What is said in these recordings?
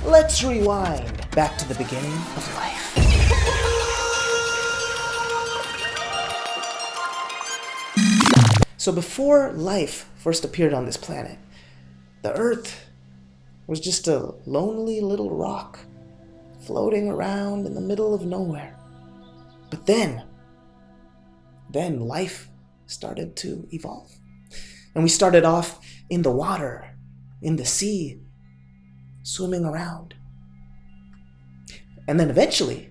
let's rewind back to the beginning of life. So before life first appeared on this planet, the Earth was just a lonely little rock floating around in the middle of nowhere. But then life started to evolve. And we started off in the water, in the sea, swimming around. And then eventually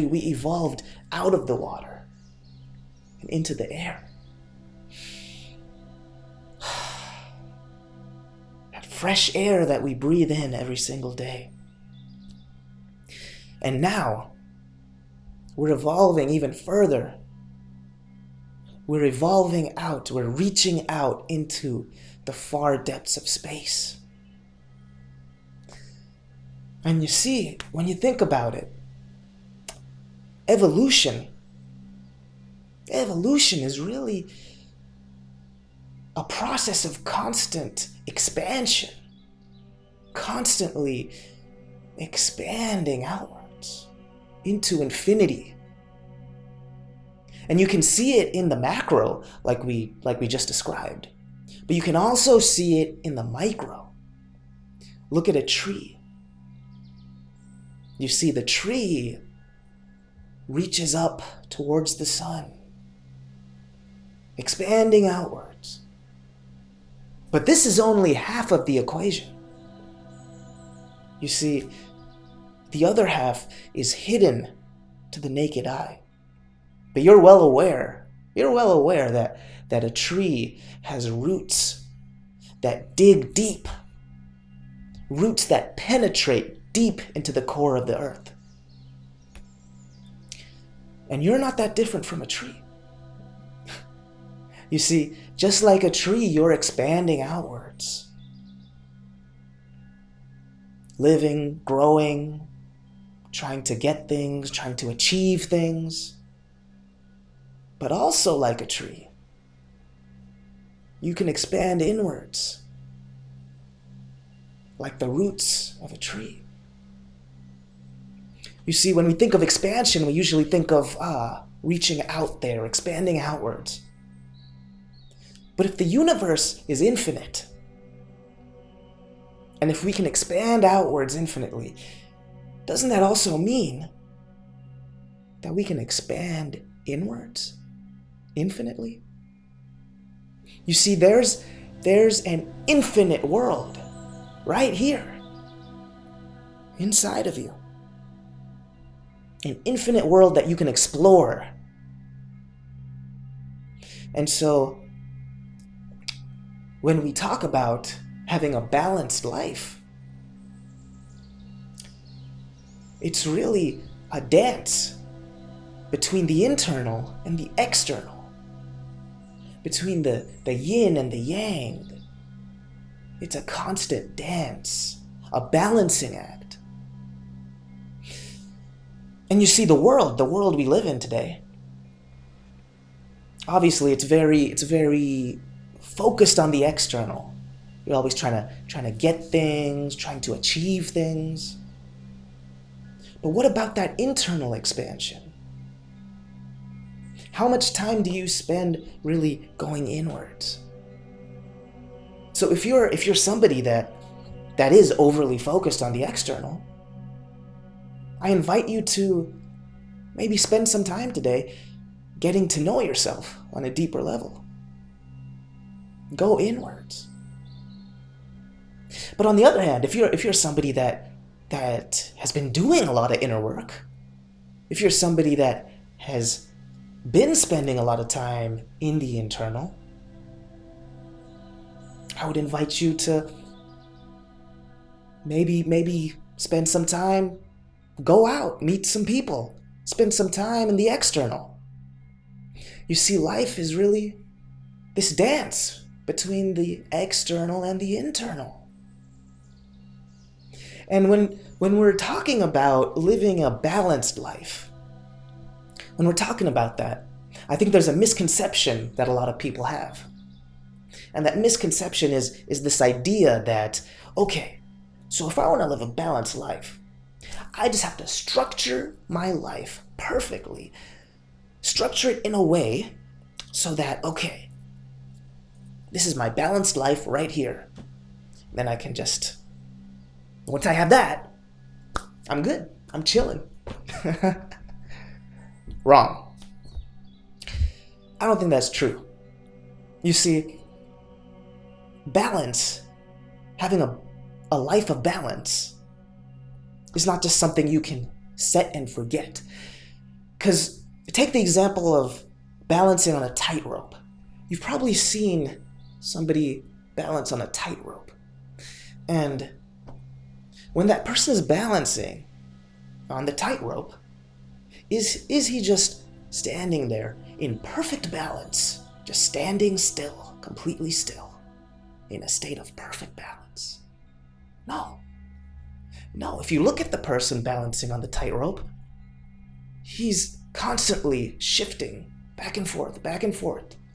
we evolved out of the water and into the air. That fresh air that we breathe in every single day. And now, we're evolving even further. We're evolving out, we're reaching out into the far depths of space. And you see, when you think about it, evolution is really a process of constant expansion, constantly expanding outwards into infinity. And you can see it in the macro, like we just described. But you can also see it in the micro. Look at a tree. You see the tree reaches up towards the sun, expanding outwards. But this is only half of the equation. You see, the other half is hidden to the naked eye. But you're well aware that a tree has roots that dig deep, roots that penetrate deep into the core of the earth. And you're not that different from a tree. You see, just like a tree, you're expanding outwards. Living, growing, trying to get things, trying to achieve things. But also like a tree, you can expand inwards, like the roots of a tree. You see, when we think of expansion, we usually think of reaching out there, expanding outwards. But if the universe is infinite, and if we can expand outwards infinitely, doesn't that also mean that we can expand inwards infinitely? You see, there's an infinite world right here inside of you. An infinite world that you can explore. And so, when we talk about having a balanced life, it's really a dance between the internal and the external, between the yin and the yang. It's a constant dance, a balancing act. And you see, the world we live in today, obviously it's very focused on the external. You're always trying to get things, trying to achieve things. But what about that internal expansion? How much time do you spend really going inwards? So if you're somebody that is overly focused on the external, I invite you to maybe spend some time today getting to know yourself on a deeper level. Go inwards. But on the other hand, if you're somebody that has been doing a lot of inner work, if you're somebody that has been spending a lot of time in the internal, I would invite you to maybe spend some time, go out, meet some people, spend some time in the external. You see, life is really this dance between the external and the internal. And when we're talking about living a balanced life, when we're talking about that, I think there's a misconception that a lot of people have. And that misconception is this idea that, okay, So if I want to live a balanced life, I just have to structure my life perfectly. Structure it in a way so that, okay, this is my balanced life right here. Then I can just, once I have that, I'm good. I'm chilling. Wrong. I don't think that's true. You see, balance, having a life of balance, is not just something you can set and forget. Because take the example of balancing on a tightrope. You've probably seen somebody balance on a tightrope. And when that person is balancing on the tightrope, is he just standing there in perfect balance, just standing still, completely still, in a state of perfect balance? No. No, if you look at the person balancing on the tightrope, he's constantly shifting back and forth,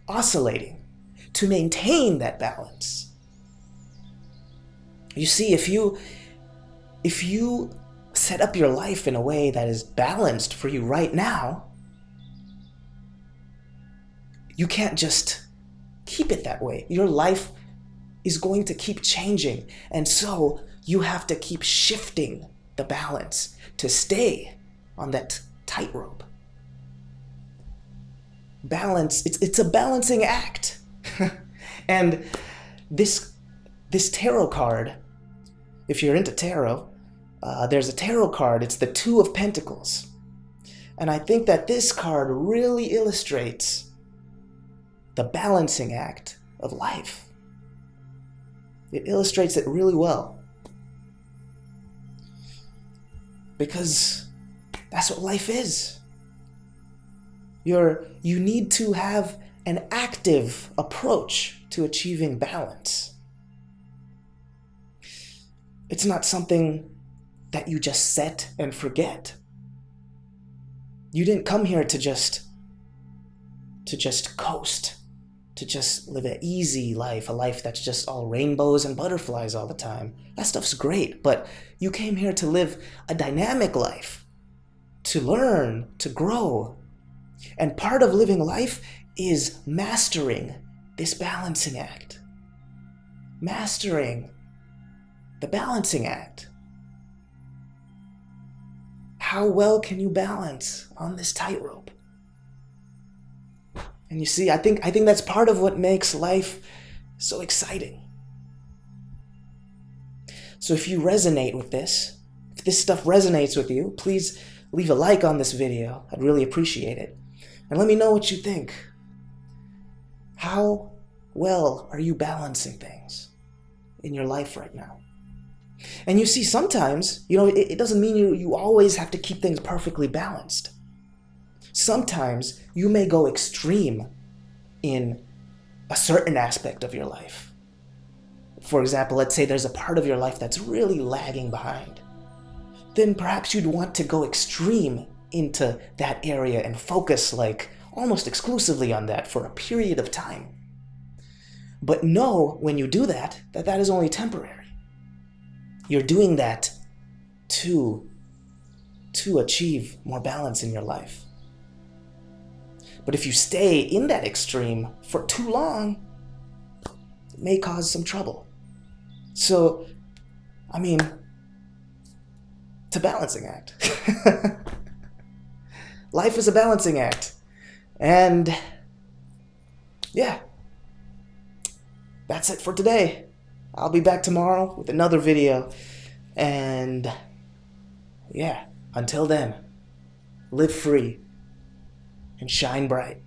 oscillating to maintain that balance. You see, if you set up your life in a way that is balanced for you right now, you can't just keep it that way. Your life is going to keep changing, and so you have to keep shifting the balance to stay on that tightrope. Balance, it's a balancing act. And this tarot card, if you're into tarot, there's a tarot card, it's the Two of Pentacles. And I think that this card really illustrates the balancing act of life. It illustrates it really well. Because that's what life is. You need to have an active approach to achieving balance. It's not something that you just set and forget. You didn't come here to just coast, to just live an easy life, a life that's just all rainbows and butterflies all the time. That stuff's great, but you came here to live a dynamic life, to learn, to grow. And part of living life is mastering this balancing act. Mastering the balancing act. How well can you balance on this tightrope? And you see, I think that's part of what makes life so exciting. So if you resonate with this, if this stuff resonates with you, please leave a like on this video. I'd really appreciate it. And let me know what you think. How well are you balancing things in your life right now? And you see, sometimes, it doesn't mean you always have to keep things perfectly balanced. Sometimes you may go extreme in a certain aspect of your life. For example, let's say there's a part of your life that's really lagging behind. Then perhaps you'd want to go extreme into that area and focus almost exclusively on that for a period of time. But know when you do that is only temporary. You're doing that to achieve more balance in your life. But if you stay in that extreme for too long, it may cause some trouble. So, it's a balancing act. Life is a balancing act. And yeah, that's it for today. I'll be back tomorrow with another video. And yeah, until then, live free and shine bright.